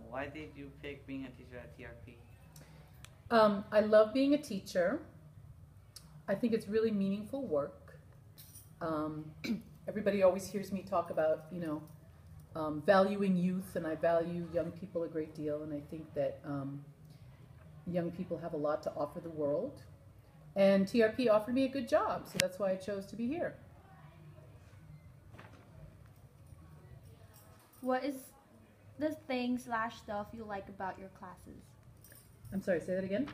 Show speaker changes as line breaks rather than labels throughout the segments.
Why did you pick being a teacher at TRP?
I love being a teacher. I think it's really meaningful work. Everybody always hears me talk about, valuing youth, and I value young people a great deal, and I think that young people have a lot to offer the world. And TRP offered me a good job, so that's why I chose to be here.
What is the thing/stuff you like about your classes?
I'm sorry, say that again?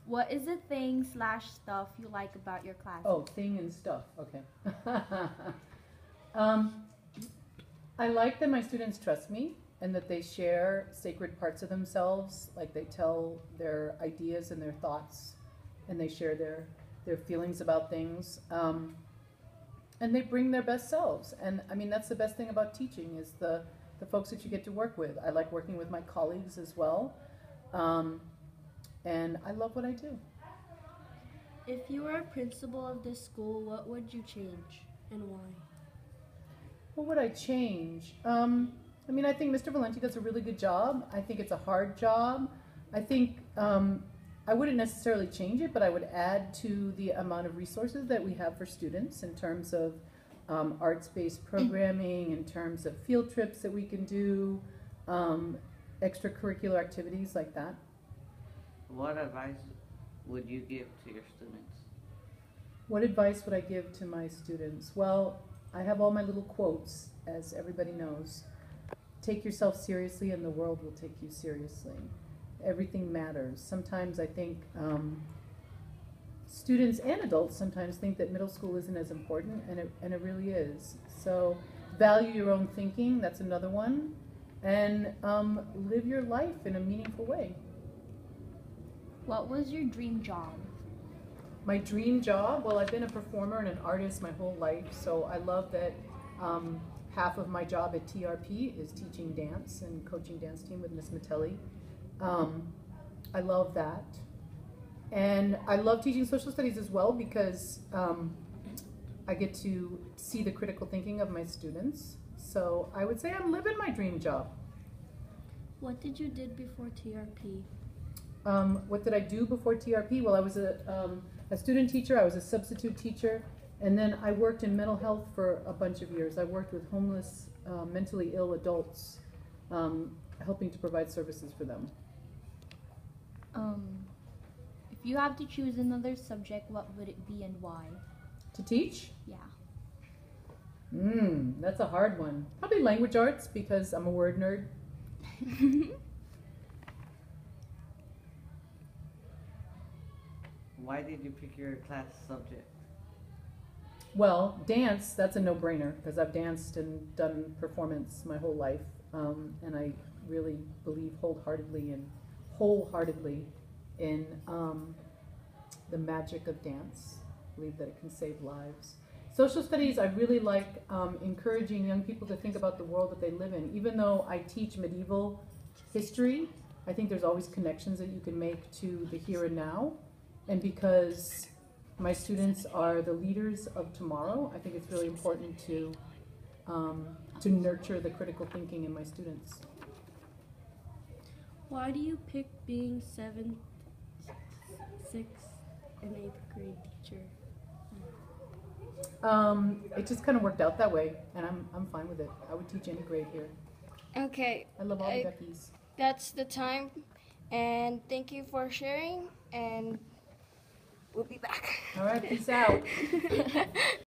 What is the thing/stuff you like about your classes?
Oh, thing and stuff, okay. I like that my students trust me and that they share sacred parts of themselves, like they tell their ideas and their thoughts, and they share their feelings about things. And they bring their best selves. And I mean, that's the best thing about teaching, is the folks that you get to work with. I like working with my colleagues as well. And I love what I do.
If you were a principal of this school, what would you change and why?
What would I change? I mean, I think Mr. Valenti does a really good job. I think it's a hard job. I think I wouldn't necessarily change it, but I would add to the amount of resources that we have for students in terms of arts-based programming, in terms of field trips that we can do, extracurricular activities like that.
What advice would you give to your students?
What advice would I give to my students? Well, I have all my little quotes, as everybody knows. Take yourself seriously and the world will take you seriously. Everything matters. Sometimes I think students and adults sometimes think that middle school isn't as important, and it really is. So value your own thinking, that's another one, and live your life in a meaningful way.
What was your dream job?
My dream job? Well, I've been a performer and an artist my whole life, so I love that half of my job at TRP is teaching dance and coaching dance team with Miss Matelli. I love that. And I love teaching social studies as well, because I get to see the critical thinking of my students. So I would say I'm living my dream job.
What did you do before TRP?
What did I do before TRP? Well, I was a student teacher, I was a substitute teacher, and then I worked in mental health for a bunch of years. I worked with homeless, mentally ill adults, helping to provide services for them.
If you have to choose another subject, what would it be and why?
To teach?
Yeah.
That's a hard one. Probably language arts, because I'm a word nerd.
Why did you pick your class subject?
Well, dance, that's a no-brainer, because I've danced and done performance my whole life, and I really believe wholeheartedly in the magic of dance. I believe that it can save lives. Social studies, I really like encouraging young people to think about the world that they live in. Even though I teach medieval history, I think there's always connections that you can make to the here and now. And because my students are the leaders of tomorrow, I think it's really important to nurture the critical thinking in my students.
Why do you pick being 7th, 6th, and 8th grade teacher?
It just kind of worked out that way, and I'm fine with it. I would teach any grade here.
Okay.
I love all the Beckys.
That's the time, and thank you for sharing, and we'll be back.
All right, peace out.